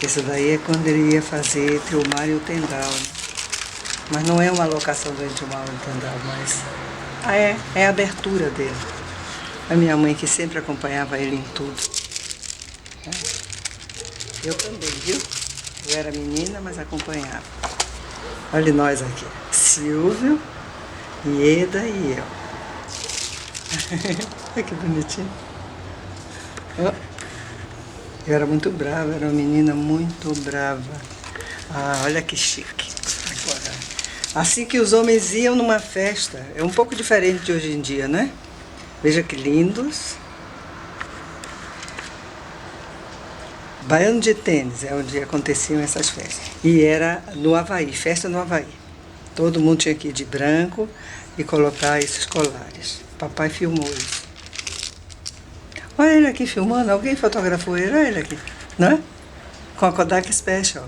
Isso daí é quando ele ia fazer Teu Mar e o Tendal, né? Mas não é uma locação do Teu Mar e o Tendal, mas é a abertura dele. A minha mãe que sempre acompanhava ele em tudo. Eu também, viu? Eu era menina, mas acompanhava. Olha nós aqui. Silvio, Ieda e eu. Olha que bonitinho. Eu era muito brava, era uma menina muito brava. Ah, olha que chique. Agora, assim que os homens iam numa festa, é um pouco diferente de hoje em dia, né? Veja que lindos. Baiano de Tênis é onde aconteciam essas festas. E era no Havaí, festa no Havaí. Todo mundo tinha que ir de branco e colocar esses colares. Papai filmou isso. Olha ele aqui filmando, alguém fotografou ele, olha ele aqui, não é? Com a Kodak Special.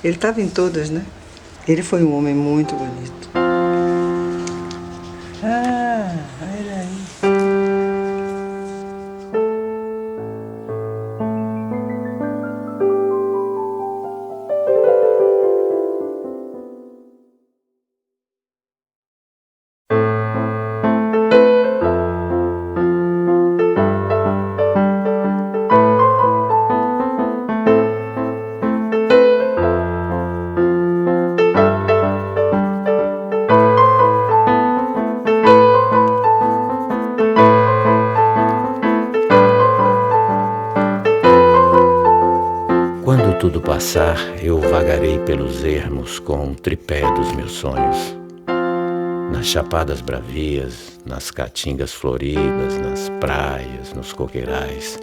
Ele estava em todas, né? Ele foi um homem muito bonito. Ah, olha aí. Quando tudo passar, eu vagarei pelos ermos com um tripé dos meus sonhos. Nas chapadas bravias, nas caatingas floridas, nas praias, nos coqueirais.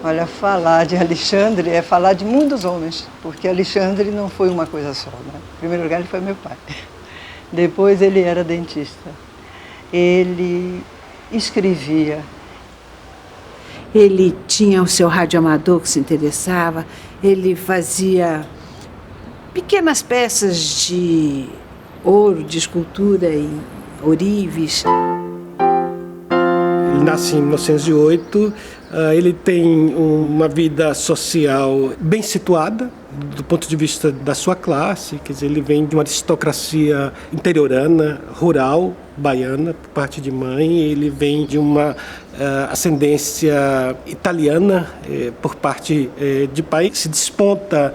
Olha, falar de Alexandre é falar de muitos homens, porque Alexandre não foi uma coisa só, né? Em primeiro lugar, ele foi meu pai. Depois, ele era dentista. Ele escrevia. Ele tinha o seu radioamador que se interessava, ele fazia pequenas peças de ouro, de escultura em ourives. Ele nasce em 1908, ele tem uma vida social bem situada, do ponto de vista da sua classe, quer dizer, ele vem de uma aristocracia interiorana, rural, baiana, por parte de mãe, ele vem de uma ascendência italiana, por parte de pai, se desponta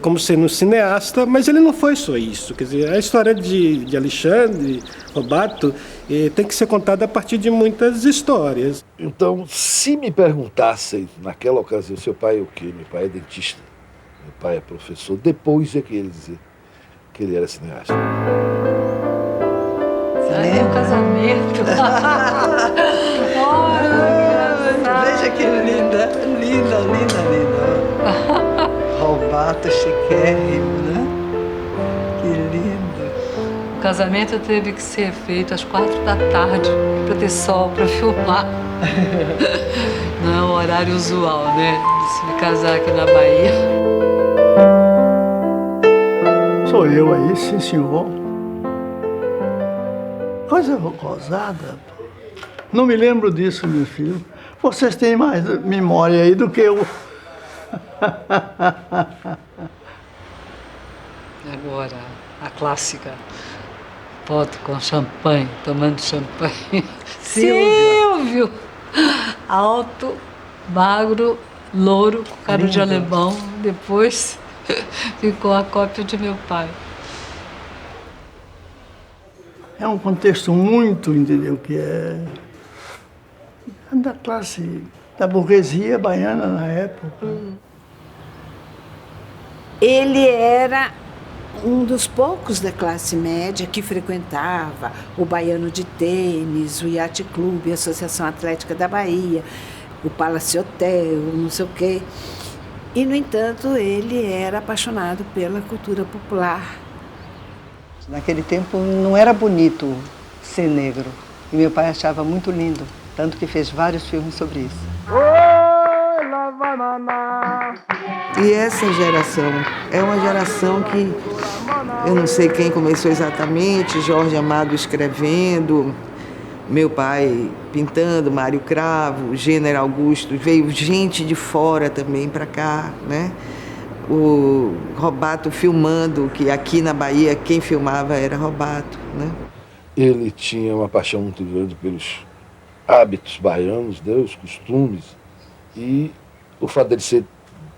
como sendo um cineasta, mas ele não foi só isso, quer dizer, a história de Alexandre Robato tem que ser contada a partir de muitas histórias. Então, se me perguntassem, naquela ocasião, seu pai é o quê? Meu pai é dentista, meu pai é professor, depois é que ele dizer que ele era cineasta. É um casamento. Veja que linda, linda, linda, linda. Robato chiquérrimo, né? Que lindo. O casamento teve que ser feito às 4 da tarde para ter sol para filmar. Não é um horário usual, né? De se casar aqui na Bahia. Sou eu aí, sim, senhor. Coisa gozada. Não me lembro disso, meu filho. Vocês têm mais memória aí do que eu. Agora, a clássica. Foto com champanhe, tomando champanhe. Silvio! Alto, magro, louro, com cara de alemão. Depois ficou a cópia de meu pai. É um contexto muito, entendeu, que é da classe, da burguesia baiana na época. Ele era um dos poucos da classe média que frequentava o Baiano de Tênis, o Yacht Clube, a Associação Atlética da Bahia, o Palace Hotel, não sei o quê. E, no entanto, ele era apaixonado pela cultura popular. Naquele tempo não era bonito ser negro. E meu pai achava muito lindo, tanto que fez vários filmes sobre isso. E essa geração é uma geração que eu não sei quem começou exatamente, Jorge Amado escrevendo, meu pai pintando, Mário Cravo, Gênero Augusto, veio gente de fora também para cá, né? O Robato filmando, que aqui na Bahia quem filmava era Robato, né? Ele tinha uma paixão muito grande pelos hábitos baianos, né, os costumes, e o fato dele ser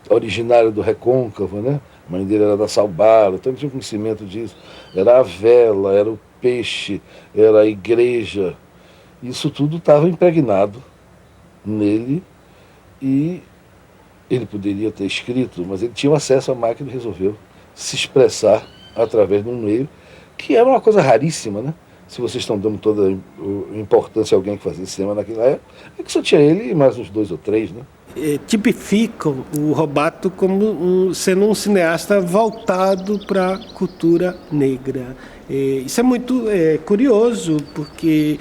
originário do Recôncavo, né? A mãe dele era da Salbara, então ele tinha conhecimento disso. Era a vela, era o peixe, era a igreja. Isso tudo estava impregnado nele e ele poderia ter escrito, mas ele tinha acesso à máquina e resolveu se expressar através de um meio que era uma coisa raríssima, né? Se vocês estão dando toda a importância a alguém que fazia cinema naquela época, é que só tinha ele e mais uns 2 ou 3, né? Tipificam o Robato como sendo um cineasta voltado para a cultura negra. Isso é muito curioso, porque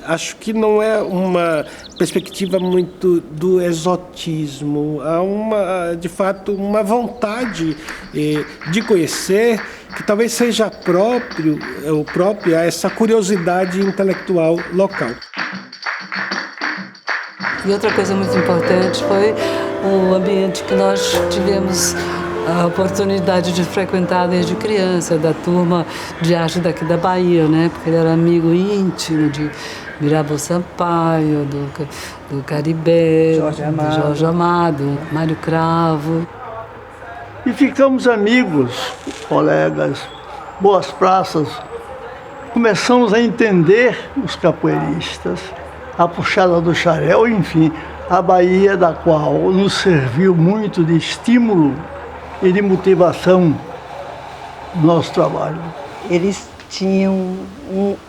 acho que não é uma perspectiva muito do exotismo. Há, de fato, uma vontade de conhecer que talvez seja própria a essa curiosidade intelectual local. E outra coisa muito importante foi o ambiente que nós tivemos a oportunidade de frequentar desde criança, da turma de arte daqui da Bahia, né? Porque ele era amigo íntimo de Mirabeau Sampaio, do Caribé, do Jorge Amado, Mário Cravo. E ficamos amigos, colegas, boas praças. Começamos a entender os capoeiristas, a puxada do xarel, enfim, a Bahia, da qual nos serviu muito de estímulo e de motivação no nosso trabalho. Eles tinham,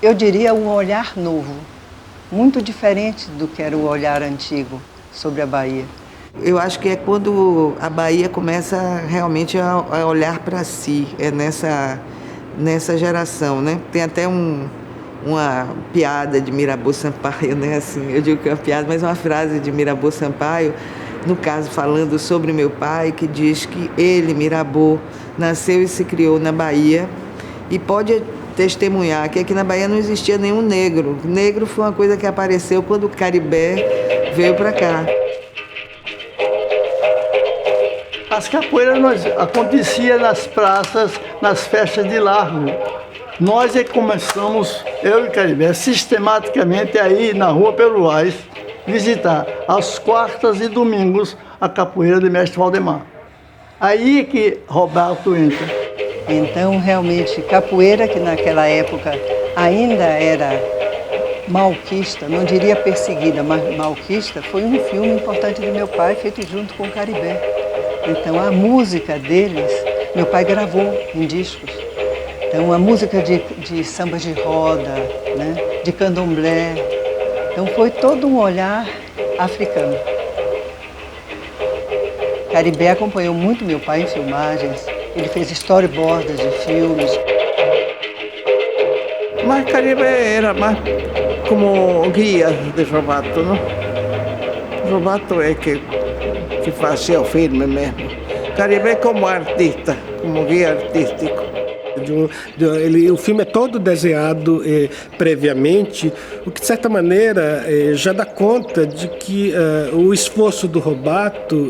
eu diria, um olhar novo, muito diferente do que era o olhar antigo sobre a Bahia. Eu acho que é quando a Bahia começa realmente a olhar para si, é nessa geração, né? Tem até uma piada de Mirabeau Sampaio, né? Assim, eu digo que é uma piada, mas uma frase de Mirabeau Sampaio, no caso falando sobre meu pai, que diz que ele, Mirabeau, nasceu e se criou na Bahia e pode testemunhar que aqui na Bahia não existia nenhum negro. Negro foi uma coisa que apareceu quando o Caribé veio para cá. As capoeiras aconteciam nas praças, nas festas de largo. Nós é que começamos, eu e Caribé, sistematicamente a ir na Rua Peruás visitar, às quartas e domingos, a capoeira de Mestre Valdemar. Aí que Roberto entra. Então, realmente, capoeira, que naquela época ainda era malquista, não diria perseguida, mas malquista, foi um filme importante do meu pai, feito junto com o Caribé. Então, a música deles, meu pai gravou em discos. Então, a música de samba de roda, né, de candomblé. Então, foi todo um olhar africano. Caribé acompanhou muito meu pai em filmagens. Ele fez storyboards de filmes. Mas Caribé era mais como guia de Robato, não? Robato é que fazia o filme mesmo. Caribé como artista, como guia artístico. O filme é todo desenhado previamente, o que de certa maneira já dá conta de que o esforço do Robato,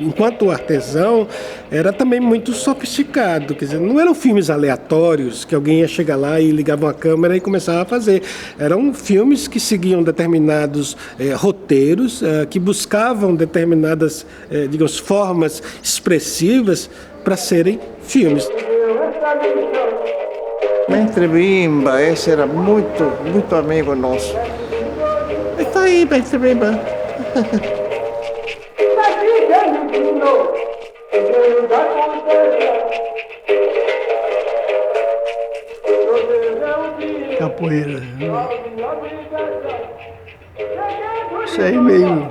enquanto artesão, era também muito sofisticado. Quer dizer, não eram filmes aleatórios que alguém ia chegar lá e ligava uma câmera e começava a fazer. Eram filmes que seguiam determinados roteiros, que buscavam determinadas, digamos, formas expressivas para serem filmes. Mestre Bimba, esse era muito amigo nosso. Está aí, Mestre Bimba. Capoeira. Isso aí meio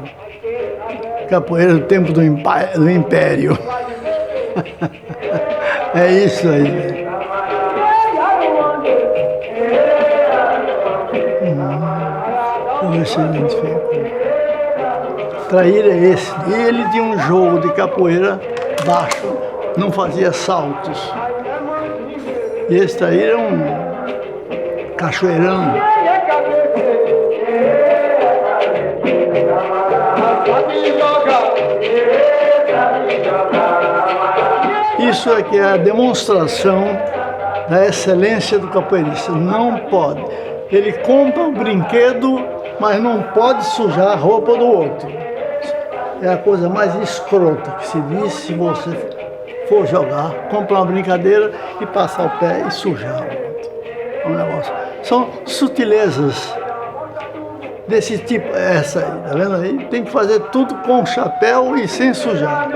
capoeira do tempo do Império. É isso aí. Vamos ver se eu identifico. Traíra é esse. E ele tinha um jogo de capoeira baixo, não fazia saltos. E esse traíra é um cachoeirão. Isso é que é a demonstração da excelência do capoeirista. Não pode. Ele compra um brinquedo, mas não pode sujar a roupa do outro. É a coisa mais escrota que se diz se você for jogar, comprar uma brincadeira e passar o pé e sujar o outro. É um negócio. São sutilezas desse tipo, essa aí, tá vendo aí? Tem que fazer tudo com chapéu e sem sujar.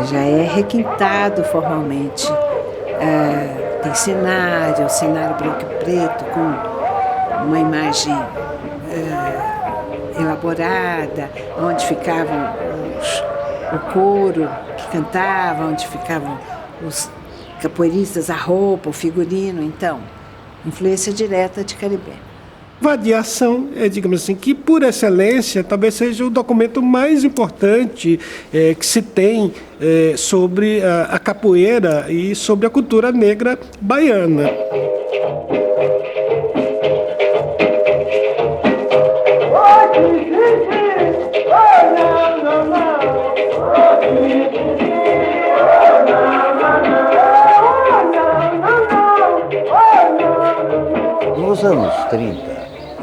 Já é requintado formalmente. Tem cenário branco e preto, com uma imagem elaborada, onde ficavam o coro que cantava, onde ficavam os capoeiristas, a roupa, o figurino. Então, influência direta de Caribé. Vadiação é, digamos assim, que por excelência talvez seja o documento mais importante que se tem sobre a capoeira e sobre a cultura negra baiana. Nos anos 30,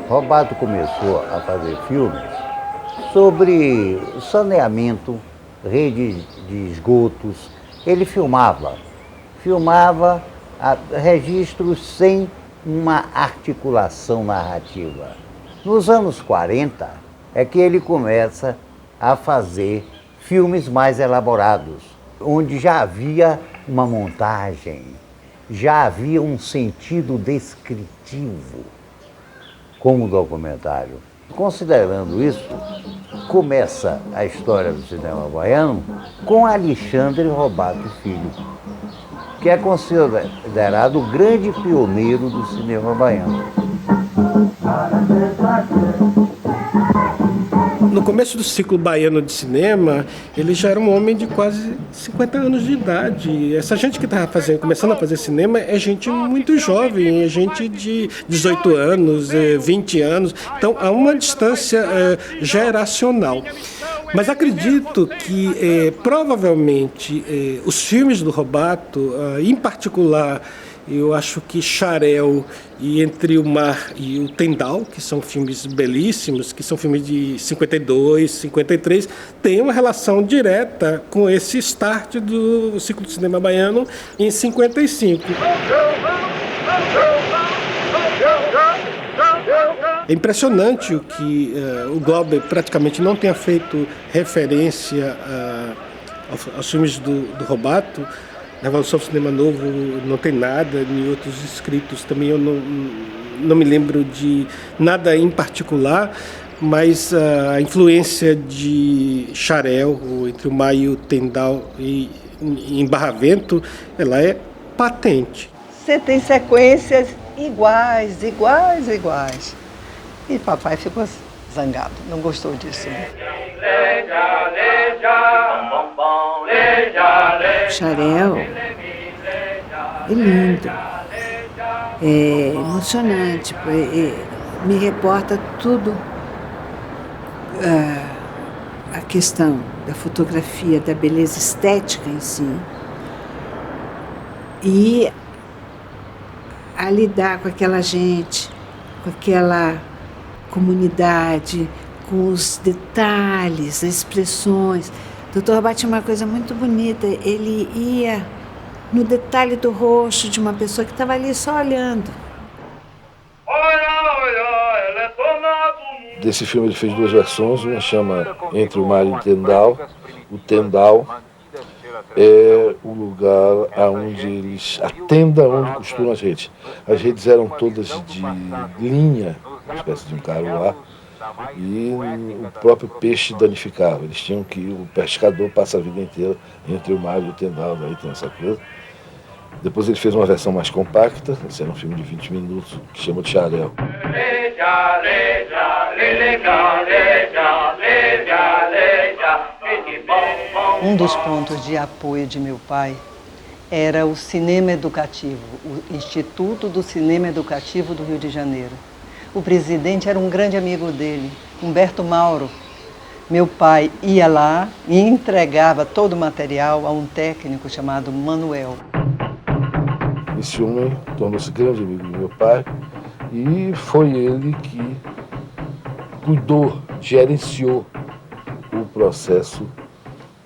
Robato começou a fazer filmes sobre saneamento, rede de esgotos. Ele filmava registros sem uma articulação narrativa. Nos anos 40 é que ele começa a fazer filmes mais elaborados, onde já havia uma montagem, já havia um sentido descritivo, como documentário. Considerando isso, começa a história do cinema baiano com Alexandre Robato Filho, que é considerado o grande pioneiro do cinema baiano. No começo do ciclo baiano de cinema, ele já era um homem de quase 50 anos de idade. Essa gente que estava começando a fazer cinema é gente muito jovem, é gente de 18 anos, 20 anos. Então, há uma distância geracional. Mas acredito que, provavelmente, os filmes do Robato, em particular, eu acho que Xarel e Entre o Mar e o Tendal, que são filmes belíssimos, que são filmes de 52, 53, têm uma relação direta com esse start do ciclo do cinema baiano em 55. É impressionante o que o Glauber praticamente não tenha feito referência aos filmes do Robato. Na Revolução do Cinema Novo não tem nada, nem outros escritos também eu não me lembro de nada em particular, mas a influência de Xarel, Entre o Mar e o Tendal e em Barravento, ela é patente. Você tem sequências iguais. E papai ficou zangado, não gostou disso. O Xarel é lindo, é emocionante, me reporta tudo, a questão da fotografia, da beleza estética em si, e a lidar com aquela gente, com aquela comunidade, com os detalhes, as expressões. O Dr. Robato tinha uma coisa muito bonita, ele ia no detalhe do rosto de uma pessoa que estava ali só olhando. Desse filme ele fez duas versões, uma chama Entre o Mar e o Tendal. O Tendal é o lugar onde eles, a tenda onde costuram as redes. As redes eram todas de linha, uma espécie de um caruá, e o próprio peixe danificava. Eles tinham que o pescador passa a vida inteira entre o mar e o Tendal, daí tem essa coisa. Depois ele fez uma versão mais compacta, esse era um filme de 20 minutos, que chama de Xarel. Um dos pontos de apoio de meu pai era o Cinema Educativo, o Instituto do Cinema Educativo do Rio de Janeiro. O presidente era um grande amigo dele, Humberto Mauro. Meu pai ia lá e entregava todo o material a um técnico chamado Manuel. Esse homem tornou-se grande amigo do meu pai e foi ele que cuidou, gerenciou o processo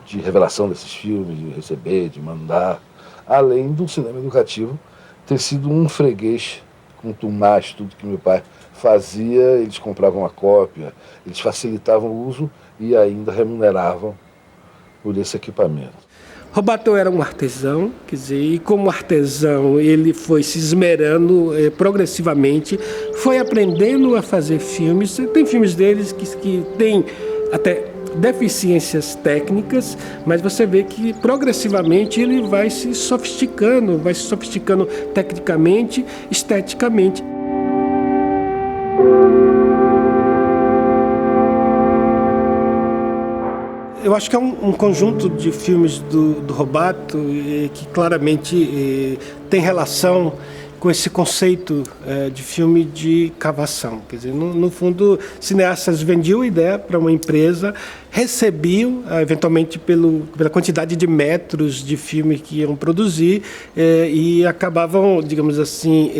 de revelação desses filmes, de receber, de mandar, além do cinema educativo ter sido um freguês com tunais, tudo que meu pai fazia, eles compravam a cópia, eles facilitavam o uso e ainda remuneravam por esse equipamento. Robato era um artesão, quer dizer, e como artesão ele foi se esmerando progressivamente, foi aprendendo a fazer filmes. Tem filmes deles que têm até deficiências técnicas, mas você vê que progressivamente ele vai se sofisticando tecnicamente, esteticamente. Eu acho que é um conjunto de filmes do Robato que claramente tem relação com esse conceito de filme de cavação. Quer dizer, no fundo, cineastas vendiam a ideia para uma empresa, recebiam, eventualmente, pela quantidade de metros de filme que iam produzir e acabavam, digamos assim,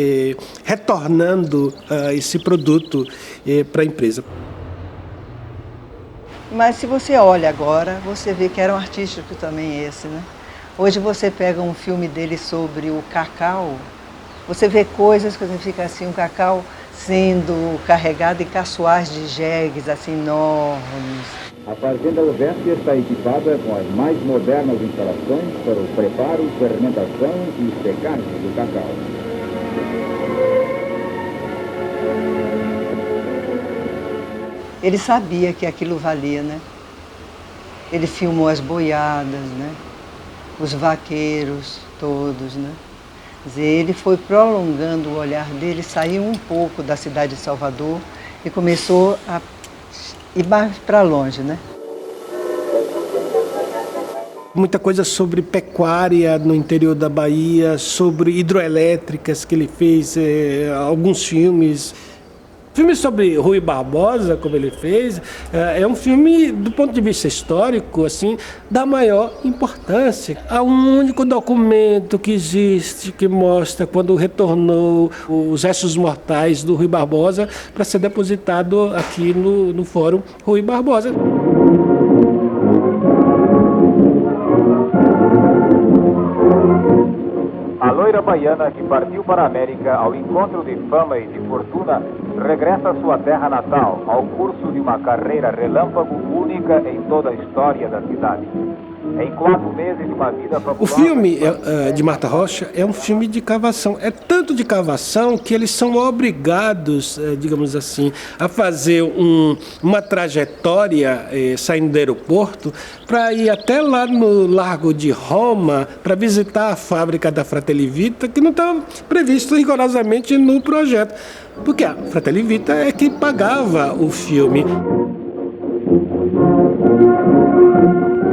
retornando esse produto para a empresa. Mas se você olha agora, você vê que era um artístico também esse, né? Hoje você pega um filme dele sobre o cacau, você vê coisas que você fica assim, um cacau sendo carregado em caçoais de jegues assim enormes. A Fazenda Ovesp está equipada com as mais modernas instalações para o preparo, fermentação e secagem do cacau. Ele sabia que aquilo valia, né? Ele filmou as boiadas, né? Os vaqueiros todos, né? Quer dizer, ele foi prolongando o olhar dele, saiu um pouco da cidade de Salvador e começou a ir mais para longe, né? Muita coisa sobre pecuária no interior da Bahia, sobre hidroelétricas que ele fez, alguns filmes. Filme sobre Rui Barbosa, como ele fez, é um filme, do ponto de vista histórico, assim, da maior importância. Há um único documento que existe, que mostra quando retornou os restos mortais do Rui Barbosa para ser depositado aqui no Fórum Rui Barbosa. A loira baiana que partiu para a América ao encontro de fama e de fortuna regressa à sua terra natal ao curso de uma carreira relâmpago única em toda a história da cidade. Em 4 meses de uma vida fabulosa... O filme de Marta Rocha é um filme de cavação. É tanto de cavação que eles são obrigados, digamos assim, a fazer uma trajetória saindo do aeroporto para ir até lá no Largo de Roma para visitar a fábrica da Fratelli Vita, que não estava previsto rigorosamente no projeto. Porque a Fratelli Vita é quem pagava o filme.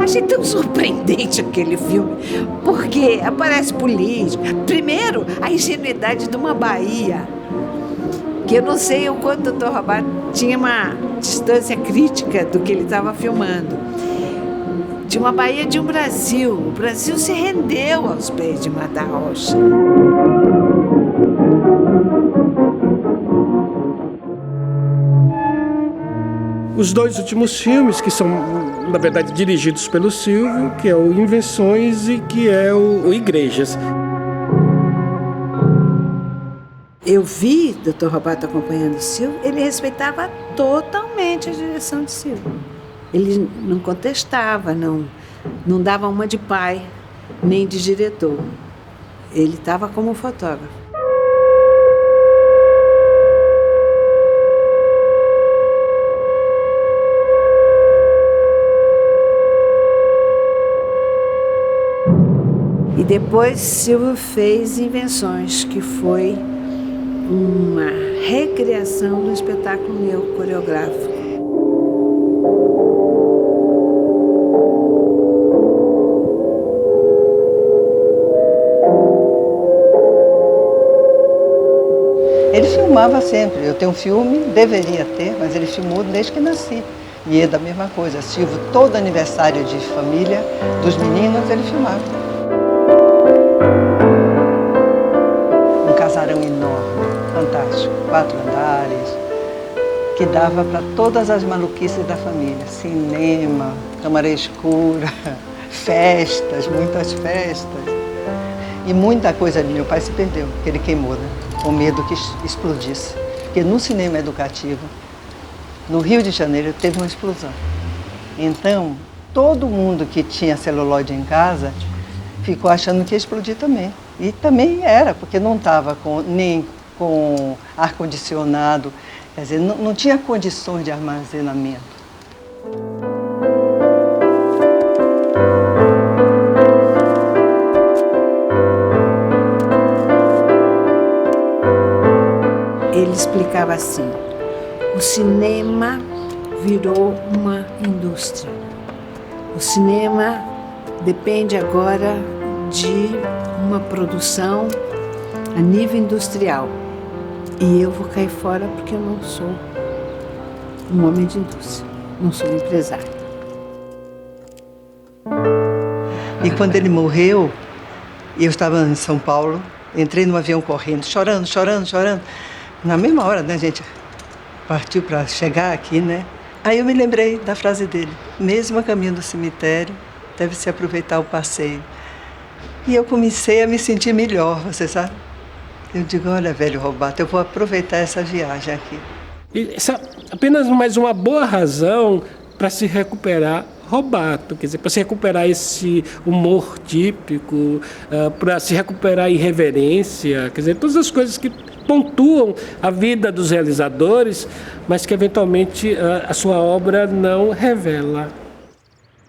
Achei tão surpreendente aquele filme, porque aparece política. Primeiro, a ingenuidade de uma Bahia, que eu não sei o quanto o Dr. Robato tinha uma distância crítica do que ele estava filmando. De uma Bahia de um Brasil. O Brasil se rendeu aos pés de Marta Rocha. Os 2 últimos filmes, que são, na verdade, dirigidos pelo Silvio, que é o Invenções e que é o Igrejas. Eu vi o Dr. Robato acompanhando o Silvio, ele respeitava totalmente a direção de Silvio. Ele não contestava, não dava uma de pai, nem de diretor. Ele estava como fotógrafo. E depois Silvio fez Invenções, que foi uma recriação do espetáculo meu coreográfico. ele filmava sempre. Eu tenho um filme, deveria ter, mas ele filmou desde que nasci. E é da mesma coisa. Silvio, todo aniversário de família dos meninos, ele filmava. Um casarão enorme, fantástico, 4 andares, que dava para todas as maluquices da família. Cinema, câmara escura, festas, muitas festas. E muita coisa de meu pai se perdeu, porque ele queimou, né? Com medo que explodisse. Porque no cinema educativo, no Rio de Janeiro, teve uma explosão. Então, todo mundo que tinha celuloide em casa ficou achando que ia explodir também. E também era, porque não estava nem com ar-condicionado, quer dizer, não tinha condições de armazenamento. Ele explicava assim: o cinema virou uma indústria. O cinema depende agora de uma produção a nível industrial. E eu vou cair fora porque eu não sou um homem de indústria, não sou um empresário. E quando ele morreu, eu estava em São Paulo, entrei no avião correndo, chorando, chorando, chorando. Na mesma hora, né, a gente partiu para chegar aqui, né? Aí eu me lembrei da frase dele: mesmo a caminho do cemitério, deve-se aproveitar o passeio. E eu comecei a me sentir melhor, você sabe? Eu digo, olha, velho Robato, eu vou aproveitar essa viagem aqui. E essa apenas mais uma boa razão para se recuperar Robato, quer dizer, para se recuperar esse humor típico, para se recuperar a irreverência, quer dizer, todas as coisas que pontuam a vida dos realizadores, mas que eventualmente a sua obra não revela.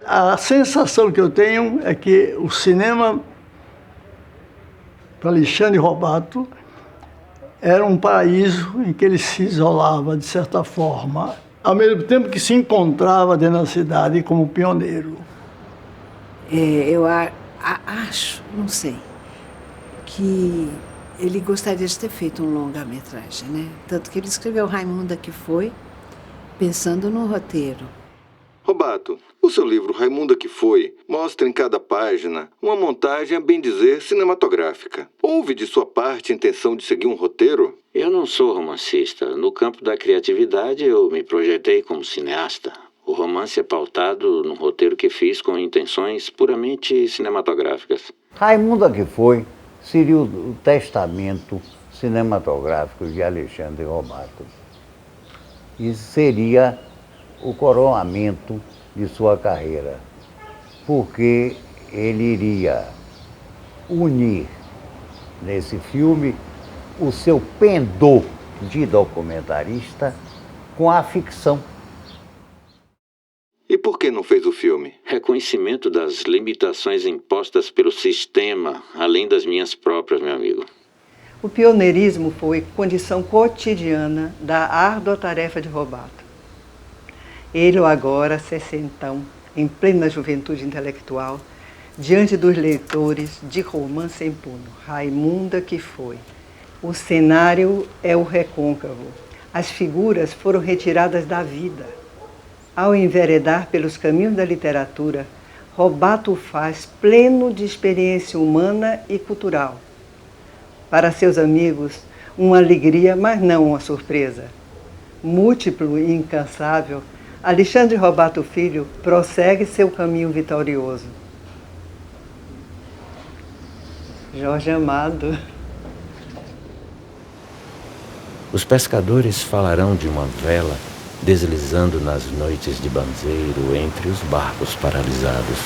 A sensação que eu tenho é que o cinema, para Alexandre Robato, era um paraíso em que ele se isolava, de certa forma, ao mesmo tempo que se encontrava dentro da cidade como pioneiro. Eu acho, não sei, que ele gostaria de ter feito um longa-metragem, né? Tanto que ele escreveu Raimunda que Foi, pensando no roteiro. Robato, o seu livro Raimunda que Foi mostra em cada página uma montagem, a bem dizer, cinematográfica. Houve de sua parte a intenção de seguir um roteiro? Eu não sou romancista. No campo da criatividade, eu me projetei como cineasta. O romance é pautado num roteiro que fiz com intenções puramente cinematográficas. Raimunda que Foi seria o testamento cinematográfico de Alexandre Robato. E seria o coroamento de sua carreira, porque ele iria unir nesse filme o seu pendor de documentarista com a ficção. E por que não fez o filme? Reconhecimento das limitações impostas pelo sistema, além das minhas próprias, meu amigo. O pioneirismo foi condição cotidiana da árdua tarefa de Robato. Ele agora, sessentão, em plena juventude intelectual, diante dos leitores de Romance em Punho, Raimunda que Foi. O cenário é o recôncavo. As figuras foram retiradas da vida. Ao enveredar pelos caminhos da literatura, Robato o faz pleno de experiência humana e cultural. Para seus amigos, uma alegria, mas não uma surpresa. Múltiplo e incansável, Alexandre Robato Filho prossegue seu caminho vitorioso. Jorge Amado. Os pescadores falarão de uma vela deslizando nas noites de banzeiro entre os barcos paralisados.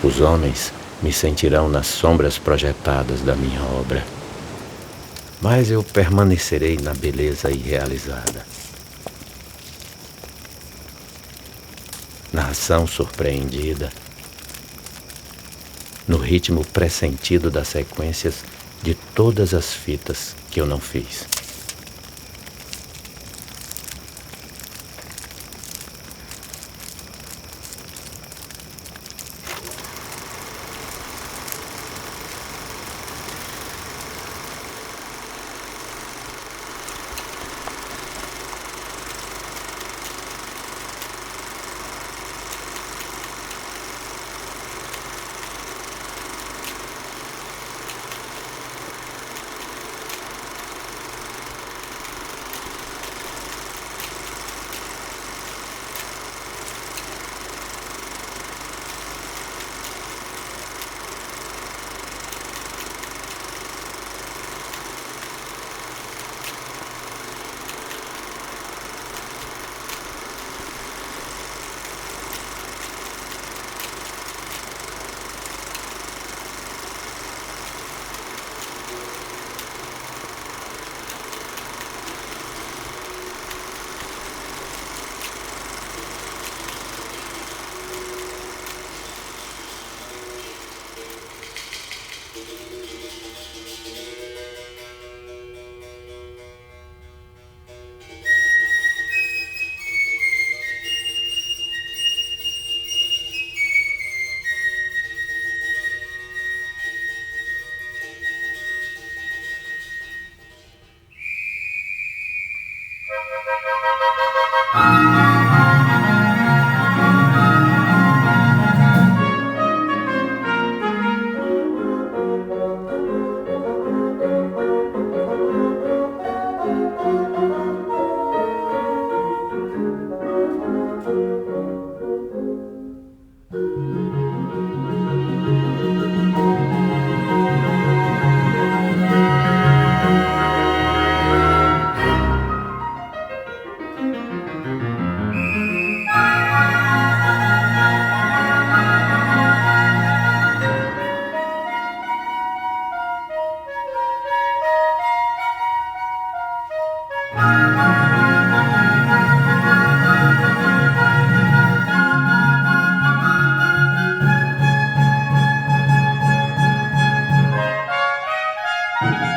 Os homens me sentirão nas sombras projetadas da minha obra. Mas eu permanecerei na beleza irrealizada. Na ação surpreendida, no ritmo pressentido das sequências de todas as fitas que eu não fiz. Música